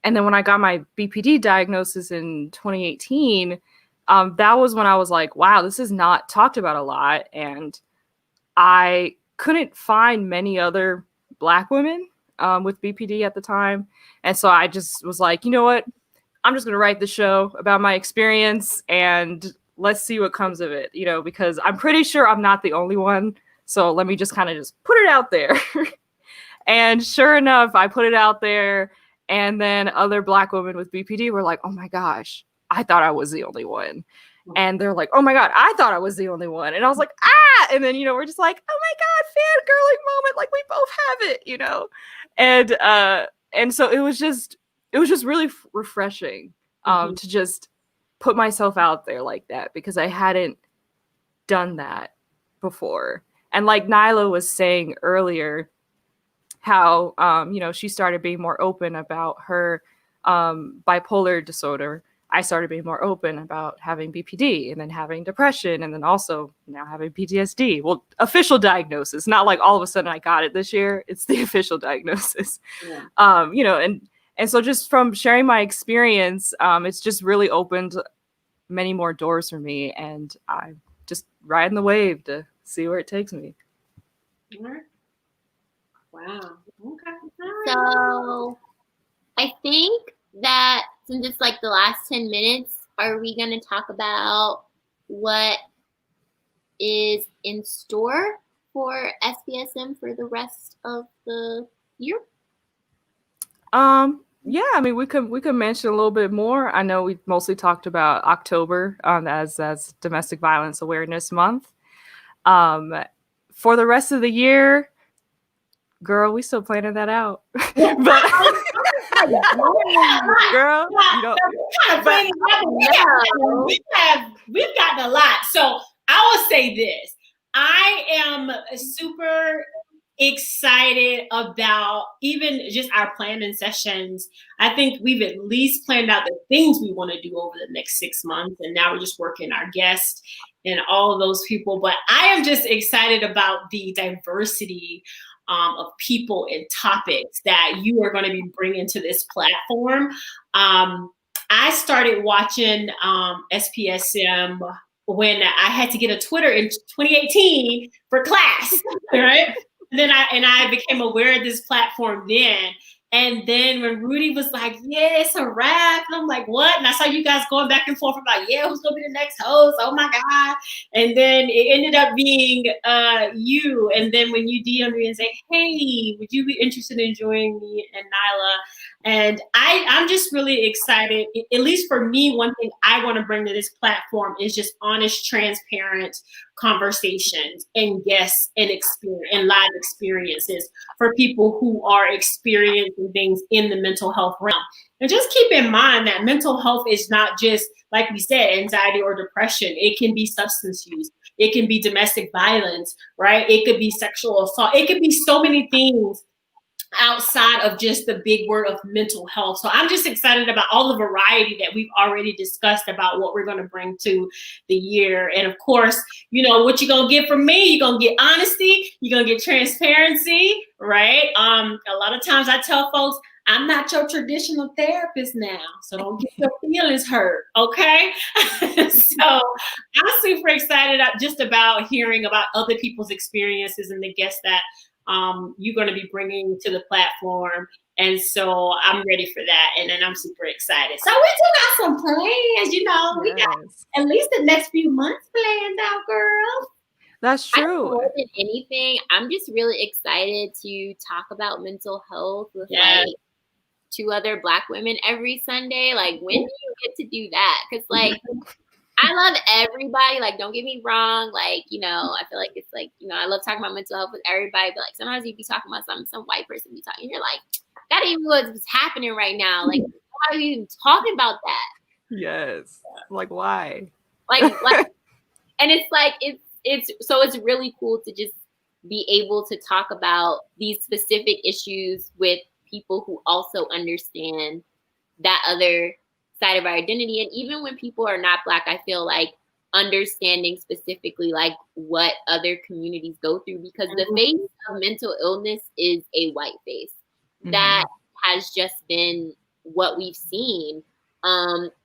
And then when I got my BPD diagnosis in 2018, that was when I was like, wow, this is not talked about a lot. And I couldn't find many other Black women with BPD at the time. And so I just was like, you know what? I'm just going to write the show about my experience and let's see what comes of it, because I'm pretty sure I'm not the only one. So let me just kind of just put it out there. And sure enough, I put it out there. And then other Black women with BPD were like, oh my gosh, I thought I was the only one. And they're like, oh my God, I thought I was the only one. And I was like, ah. And then, we're just like, oh my God, fangirling moment. Like, we both have it, And so it was just really refreshing to just put myself out there like that, because I hadn't done that before. And like Nylah was saying earlier, how, she started being more open about her bipolar disorder. I started being more open about having BPD and then having depression and then also now having PTSD. Well, official diagnosis, not like all of a sudden I got it this year. It's the official diagnosis. Yeah. And so just from sharing my experience, it's just really opened many more doors for me. And I'm just riding the wave to see where it takes me. Wow. Okay. So I think that since it's like the last 10 minutes, are we going to talk about what is in store for SPSM for the rest of the year? Yeah, I mean, we could mention a little bit more. I know we mostly talked about October as Domestic Violence Awareness Month. For the rest of the year, girl, we still planning that out. But girl, you know, we've gotten a lot. So I will say this: I am super excited about even just our planning sessions. I think we've at least planned out the things we want to do over the next 6 months, and now we're just working our guests and all of those people. But I am just excited about the diversity of people and topics that you are going to be bringing to this platform. I started watching SPSM when I had to get a Twitter in 2018 for class, right? And then I became aware of this platform then. And then when Rudy was like, yeah, it's a wrap. And I'm like, what? And I saw you guys going back and forth about, yeah, who's going to be the next host? Oh my God. And then it ended up being you. And then when you DM'd me and say, hey, would you be interested in joining me and Nylah? And I'm just really excited. At least for me, one thing I want to bring to this platform is just honest, transparent conversations and guests and experience and live experiences for people who are experiencing things in the mental health realm. And just keep in mind that mental health is not just, like we said, anxiety or depression. It can be substance use. It can be domestic violence, right? It could be sexual assault. It could be so many things outside of just the big word of mental health. So I'm just excited about all the variety that we've already discussed about what we're going to bring to the year. And of course, you know, what you're going to get from me, you're going to get honesty, you're going to get transparency, right? A lot of times I tell folks, I'm not your traditional therapist now, so don't get your feelings hurt, okay? So I'm super excited just about hearing about other people's experiences and the guests that you're going to be bringing to the platform. And so I'm ready for that. And then I'm super excited. So we do got some plans, you know, we got at least the next few months planned out, girl. That's true. More than anything, I'm just really excited to talk about mental health with like 2 other Black women every Sunday. Like, when do you get to do that? Because like, I love everybody. Like, don't get me wrong. Like, you know, I feel like it's like, you know, I love talking about mental health with everybody. But like, sometimes you be talking about something, some white person be talking, and you're like, that ain't what's happening right now. Like, why are you even talking about that? Yes. Like, why? Like, and it's like, it's really cool to just be able to talk about these specific issues with people who also understand that other side of our identity. And even when people are not Black, I feel like understanding specifically like what other communities go through, because the face of mental illness is a white face. That has just been what we've seen.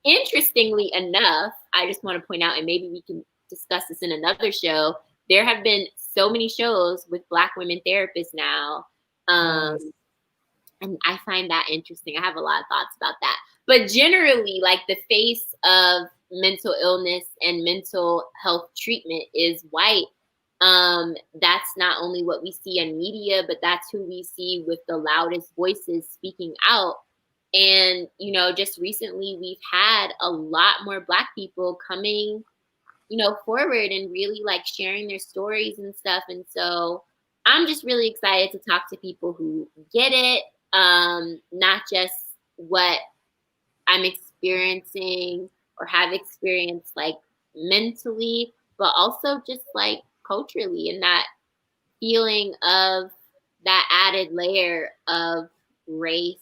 Interestingly enough, I just want to point out, and maybe we can discuss this in another show, there have been so many shows with Black women therapists now. And I find that interesting. I have a lot of thoughts about that. But generally, like, the face of mental illness and mental health treatment is white. That's not only what we see in media, but that's who we see with the loudest voices speaking out. And, you know, just recently we've had a lot more Black people coming, you know, forward and really like sharing their stories and stuff. And so I'm just really excited to talk to people who get it. Not just what I'm experiencing or have experienced like mentally, but also just like culturally, and that feeling of that added layer of race,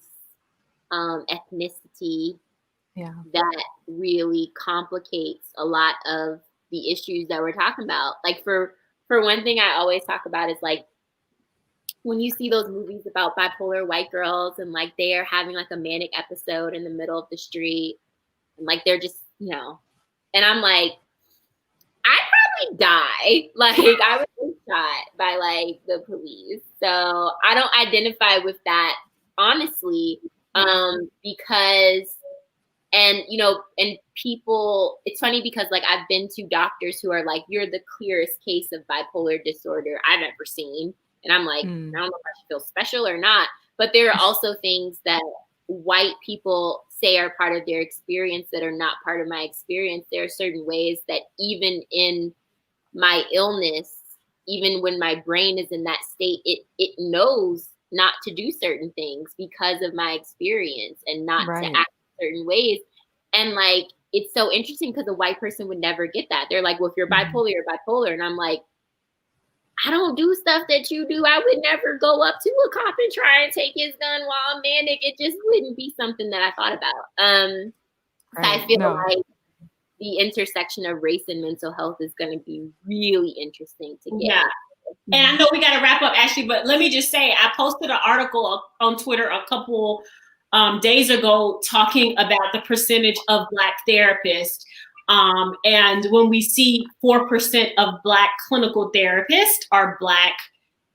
ethnicity, that really complicates a lot of the issues that we're talking about. Like, for one thing I always talk about is like, when you see those movies about bipolar white girls and like they are having like a manic episode in the middle of the street, and like they're just, you know, and I'm like, I'd probably die. Like, I would be shot by like the police. So I don't identify with that, honestly, because, and, you know, and people, it's funny because like I've been to doctors who are like, you're the clearest case of bipolar disorder I've ever seen. And I'm like, I don't know if I should feel special or not. But there are also things that white people say are part of their experience that are not part of my experience. There are certain ways that even in my illness, even when my brain is in that state, it knows not to do certain things because of my experience and not to act certain ways. And like, it's so interesting because a white person would never get that. They're like, well, if you're bipolar, you're bipolar. And I'm like, I don't do stuff that you do. I would never go up to a cop and try and take his gun while I'm manic. It just wouldn't be something that I thought about. So I feel like the intersection of race and mental health is going to be really interesting to get. Yeah. And I know we got to wrap up, Ashley, but let me just say, I posted an article on Twitter a couple days ago talking about the percentage of Black therapists. And when we see 4% of Black clinical therapists are Black,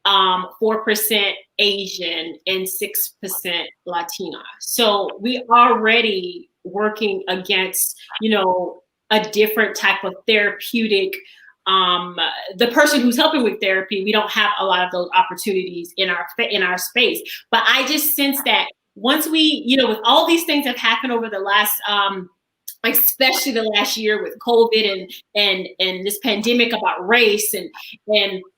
4% Asian, and 6% Latina. So we already working against, a different type of therapeutic. The person who's helping with therapy, we don't have a lot of those opportunities in our space. But I just sense that once we, with all these things that have happened over the last, especially the last year with COVID and this pandemic about race and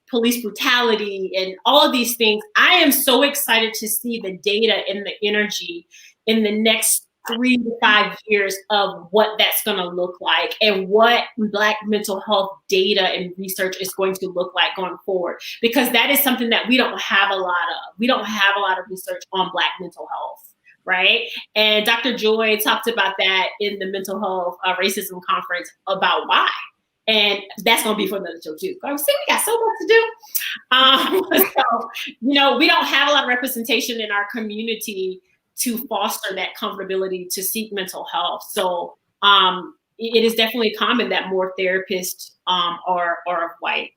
police brutality and all of these things, I am so excited to see the data and the energy in the next 3 to 5 years of what that's going to look like and what Black mental health data and research is going to look like going forward, because that is something that we don't have a lot of. We don't have a lot of research on Black mental health, right? And Dr. Joy talked about that in the mental health racism conference about why. And that's going to be for another show too. I see we got so much to do. So, we don't have a lot of representation in our community to foster that comfortability to seek mental health. So it is definitely common that more therapists are white, are white.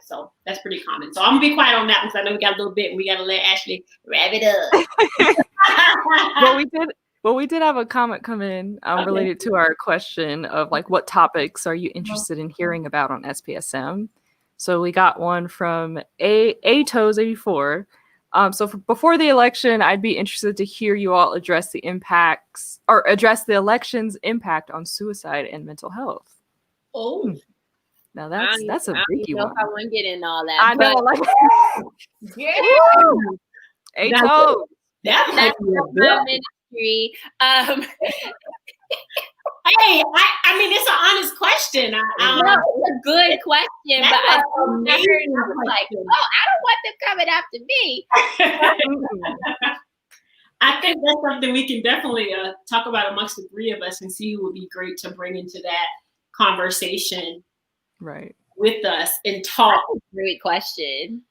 So that's pretty common. So I'm gonna be quiet on that because I know we got a little bit and we got to let Ashley wrap it up. Well, we did have a comment come in related to our question of like, what topics are you interested in hearing about on SPSM? So we got one from Toes84. So before the election, I'd be interested to hear you all address the election's impact on suicide and mental health. Oh, now that's a biggie one. I won't get in all that. I know, like, yeah. Toes. That's my ministry. Hey, I mean, it's an honest question. No, it's a good question, but I was like, oh, I don't want them coming after me. I think that's something we can definitely talk about amongst the three of us and see who would be great to bring into that conversation with us and talk. That's a great question.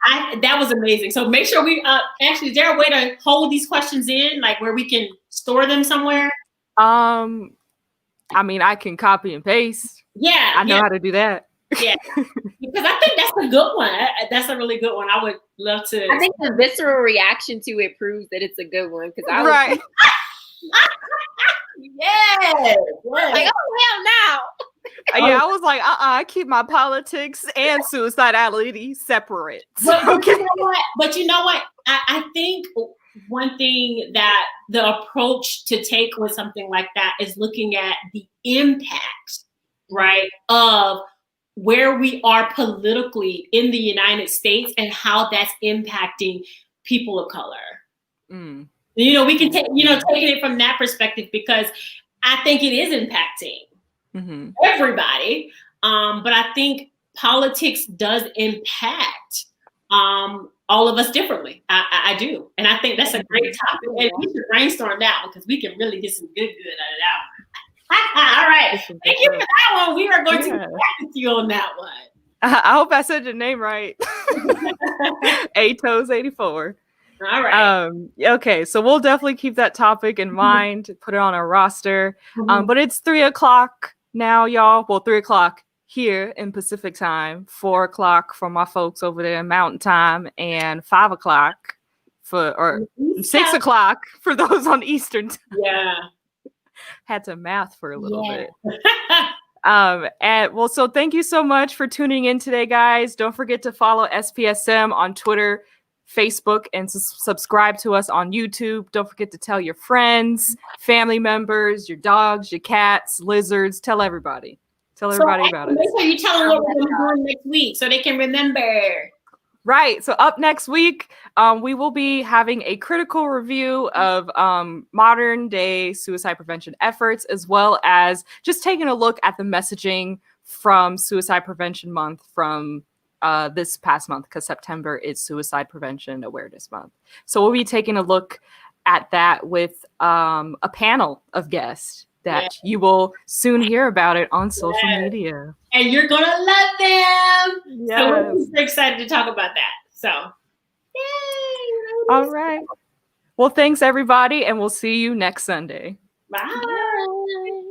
That was amazing. So make sure we actually, is there a way to hold these questions in, like where we can store them somewhere? I mean, I can copy and paste. Yeah. I know how to do that. Yeah. Because I think that's a good one. That's a really good one. I would love to. I think the visceral reaction to it proves that it's a good one. Because I was yes. like, oh, hell no. Yeah, I was like, I keep my politics and suicidality separate. But you know what? I think one thing that the approach to take with something like that is looking at the impact, right, of where we are politically in the United States and how that's impacting people of color. We can take, taking it from that perspective, because I think it is impacting everybody. But I think politics does impact all of us differently. I do. And I think that's a great topic. And we should brainstorm that one because we can really get some good out of that one. All right. Thank you for that one. We are going to get back with you on that one. I hope I said your name right. Toes84. All right. Okay, so we'll definitely keep that topic in mind, put it on our roster. But it's 3:00 now, y'all. Well, 3:00 here in Pacific time, 4:00 for my folks over there in Mountain time, and 5:00 or 6:00 for those on Eastern time. Yeah. Had to math for a little Yeah. bit. And well, so thank you so much for tuning in today, guys. Don't forget to follow SPSM on Twitter, Facebook, and subscribe to us on YouTube. Don't forget to tell your friends, family members, your dogs, your cats, lizards. Tell everybody. Tell everybody about it. Make sure you tell them what we're going to be doing next week so they can remember. Right. So up next week, we will be having a critical review of modern day suicide prevention efforts, as well as just taking a look at the messaging from Suicide Prevention Month from this past month, because September is Suicide Prevention Awareness Month. So we'll be taking a look at that with a panel of guests that you will soon hear about it on social media. And you're going to love them. Yes. So we're super excited to talk about that. So, yay. All right. Well, thanks, everybody, and we'll see you next Sunday. Bye.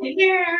Take care.